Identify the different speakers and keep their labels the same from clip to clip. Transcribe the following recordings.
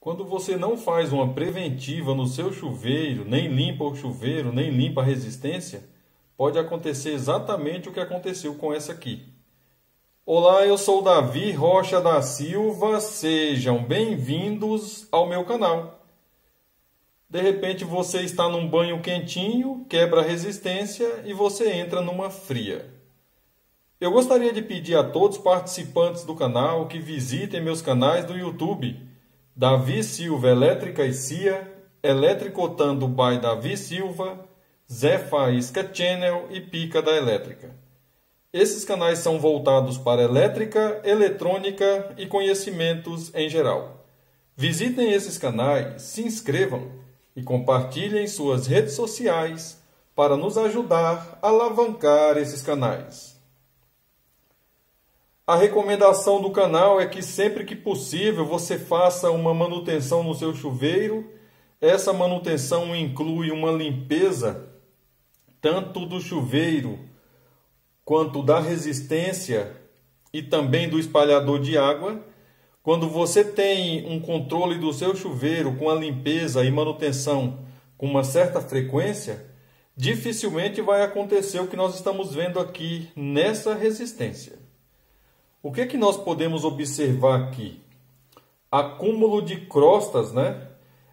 Speaker 1: Quando você não faz uma preventiva no seu chuveiro, nem limpa o chuveiro, nem limpa a resistência, pode acontecer exatamente o que aconteceu com essa aqui. Olá, eu sou o Davi Rocha da Silva, sejam bem-vindos ao meu canal. De repente você está num banho quentinho, quebra a resistência e você entra numa fria. Eu gostaria de pedir a todos os participantes do canal que visitem meus canais do YouTube, Davi Silva Elétrica e CIA, Eletricotando by Davi Silva, Zé Faísca Channel e Pica da Elétrica. Esses canais são voltados para elétrica, eletrônica e conhecimentos em geral. Visitem esses canais, se inscrevam e compartilhem suas redes sociais para nos ajudar a alavancar esses canais. A recomendação do canal é que sempre que possível você faça uma manutenção no seu chuveiro. Essa manutenção inclui uma limpeza tanto do chuveiro quanto da resistência e também do espalhador de água. Quando você tem um controle do seu chuveiro com a limpeza e manutenção com uma certa frequência, dificilmente vai acontecer o que nós estamos vendo aqui nessa resistência. O que nós podemos observar aqui? Acúmulo de crostas, né?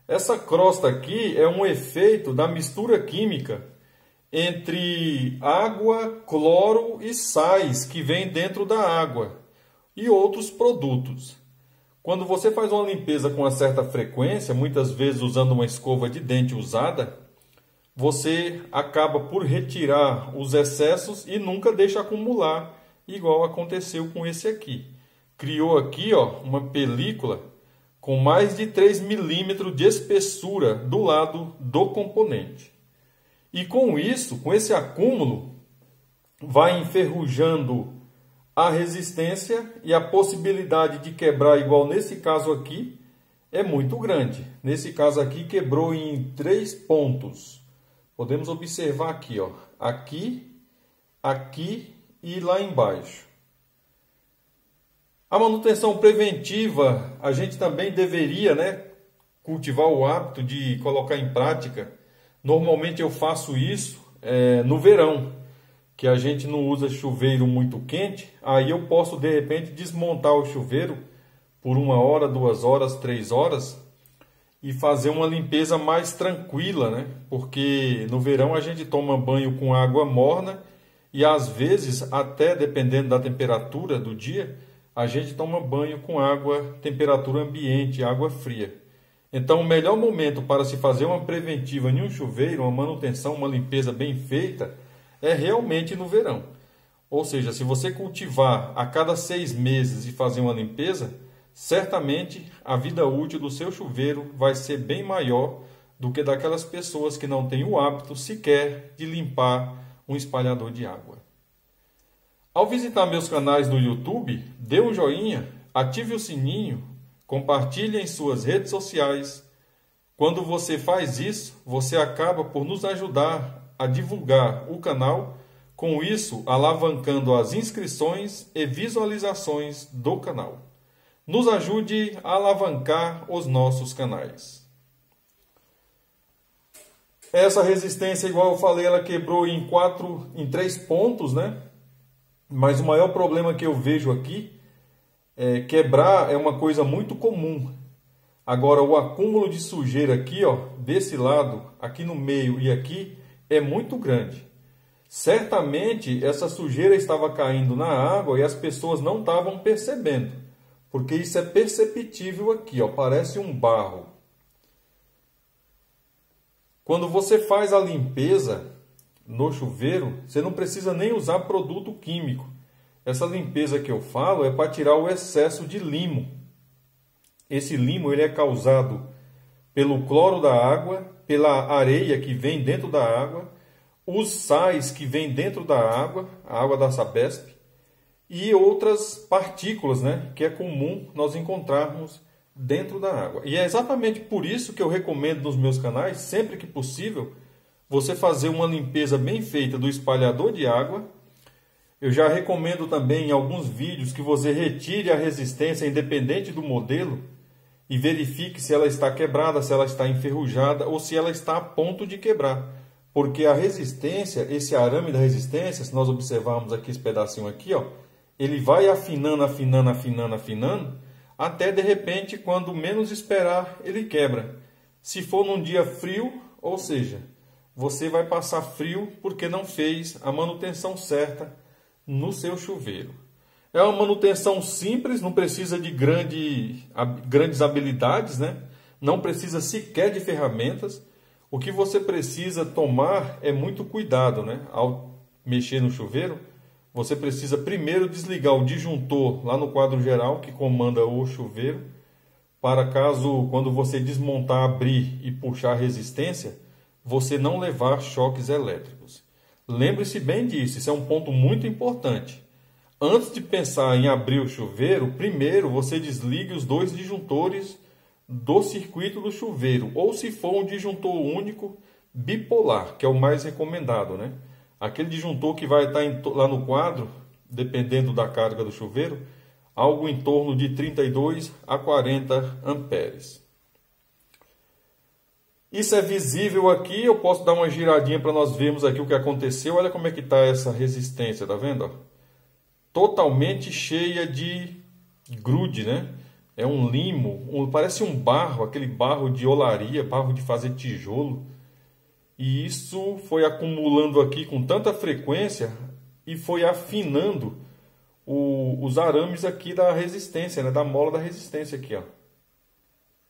Speaker 1: Essa crosta aqui é um efeito da mistura química entre água, cloro e sais que vem dentro da água e outros produtos. Quando você faz uma limpeza com uma certa frequência, muitas vezes usando uma escova de dente usada, você acaba por retirar os excessos e nunca deixa acumular, igual aconteceu com esse aqui. Criou aqui uma película com mais de 3 milímetros de espessura do lado do componente. E com isso, com esse acúmulo, vai enferrujando a resistência e a possibilidade de quebrar, igual nesse caso aqui, é muito grande. Nesse caso aqui, quebrou em 3 pontos. Podemos observar aqui, aqui, aqui e lá embaixo. A manutenção preventiva, a gente também deveria, cultivar o hábito de colocar em prática. Normalmente eu faço isso no verão, que a gente não usa chuveiro muito quente. Aí eu posso de repente desmontar o chuveiro por 1 hora, 2 horas, 3 horas e fazer uma limpeza mais tranquila, Porque no verão a gente toma banho com água morna e às vezes, até dependendo da temperatura do dia, a gente toma banho com água, temperatura ambiente, água fria. Então, o melhor momento para se fazer uma preventiva em um chuveiro, uma manutenção, uma limpeza bem feita, é realmente no verão. Ou seja, se você cultivar a cada 6 meses e fazer uma limpeza, certamente a vida útil do seu chuveiro vai ser bem maior do que daquelas pessoas que não têm o hábito sequer de limpar um espalhador de água. Ao visitar meus canais no YouTube, dê um joinha, ative o sininho, compartilhe em suas redes sociais. Quando você faz isso, você acaba por nos ajudar a divulgar o canal, com isso alavancando as inscrições e visualizações do canal. Nos ajude a alavancar os nossos canais. Essa resistência, igual eu falei, ela quebrou em 3 pontos, Mas o maior problema que eu vejo aqui é quebrar é uma coisa muito comum. Agora, o acúmulo de sujeira aqui, desse lado, aqui no meio e aqui, é muito grande. Certamente, essa sujeira estava caindo na água e as pessoas não estavam percebendo. Porque isso é perceptível aqui, parece um barro. Quando você faz a limpeza no chuveiro, você não precisa nem usar produto químico. Essa limpeza que eu falo é para tirar o excesso de limo. Esse limo ele é causado pelo cloro da água, pela areia que vem dentro da água, os sais que vêm dentro da água, a água da Sabesp, e outras partículas, que é comum nós encontrarmos dentro da água. E é exatamente por isso que eu recomendo nos meus canais, sempre que possível, você fazer uma limpeza bem feita do espalhador de água. Eu já recomendo também em alguns vídeos que você retire a resistência, independente do modelo, e verifique se ela está quebrada, se ela está enferrujada ou se ela está a ponto de quebrar. Porque a resistência, esse arame da resistência, se nós observarmos aqui esse pedacinho aqui, ó, ele vai afinando, afinando, afinando, afinando, até de repente, quando menos esperar, ele quebra. Se for num dia frio, ou seja, você vai passar frio porque não fez a manutenção certa no seu chuveiro. É uma manutenção simples, não precisa de grandes habilidades, né? Não precisa sequer de ferramentas. O que você precisa tomar é muito cuidado, né? Ao mexer no chuveiro, você precisa primeiro desligar o disjuntor lá no quadro geral que comanda o chuveiro, para caso, quando você desmontar, abrir e puxar a resistência, você não levar choques elétricos. Lembre-se bem disso, isso é um ponto muito importante. Antes de pensar em abrir o chuveiro, primeiro você desligue os dois disjuntores do circuito do chuveiro, ou se for um disjuntor único bipolar, que é o mais recomendado, né? Aquele disjuntor que vai estar lá no quadro, dependendo da carga do chuveiro, algo em torno de 32 a 40 amperes. Isso é visível aqui, eu posso dar uma giradinha para nós vermos aqui o que aconteceu. Olha como é que está essa resistência, tá vendo? Totalmente cheia de grude, né? É um limo, parece um barro, aquele barro de olaria, barro de fazer tijolo. E isso foi acumulando aqui com tanta frequência e foi afinando os arames aqui da resistência, né? Da mola da resistência aqui, ó.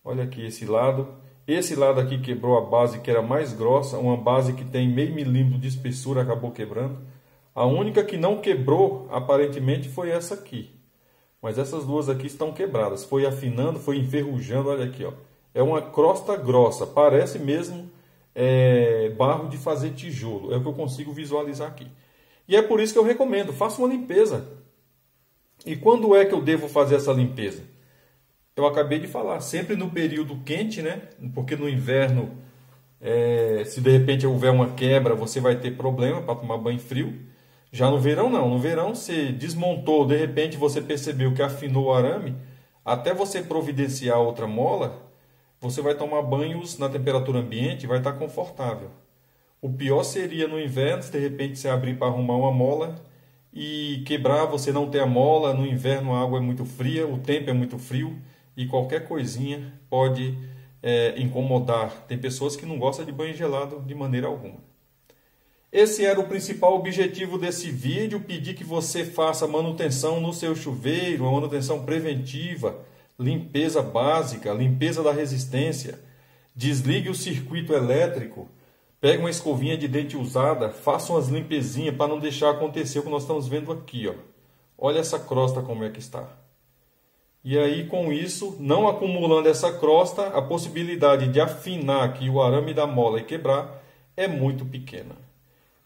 Speaker 1: Olha aqui esse lado. Esse lado aqui quebrou a base que era mais grossa, uma base que tem meio milímetro de espessura, acabou quebrando. A única que não quebrou, aparentemente, foi essa aqui. Mas essas duas aqui estão quebradas. Foi afinando, foi enferrujando, olha aqui, ó. É uma crosta grossa, parece mesmo barro de fazer tijolo. É o que eu consigo visualizar aqui. E é por isso que eu recomendo, faça uma limpeza. E quando é que eu devo fazer essa limpeza? Eu acabei de falar, sempre no período quente, né? Porque no inverno, se de repente houver uma quebra, você vai ter problema para tomar banho frio. Já no verão não, no verão você desmontou, de repente você percebeu que afinou o arame, até você providenciar outra mola, você vai tomar banhos na temperatura ambiente e vai estar confortável. O pior seria no inverno, se de repente você abrir para arrumar uma mola e quebrar, você não ter a mola, no inverno a água é muito fria, o tempo é muito frio e qualquer coisinha pode incomodar. Tem pessoas que não gostam de banho gelado de maneira alguma. Esse era o principal objetivo desse vídeo, pedir que você faça manutenção no seu chuveiro, uma manutenção preventiva, limpeza básica, limpeza da resistência, desligue o circuito elétrico, pegue uma escovinha de dente usada, faça umas limpezinhas para não deixar acontecer o que nós estamos vendo aqui, ó. Olha essa crosta como é que está. E aí com isso, não acumulando essa crosta, a possibilidade de afinar aqui o arame da mola e quebrar é muito pequena.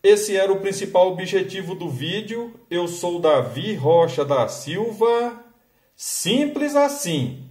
Speaker 1: Esse era o principal objetivo do vídeo. Eu sou Davi Rocha da Silva. Simples assim.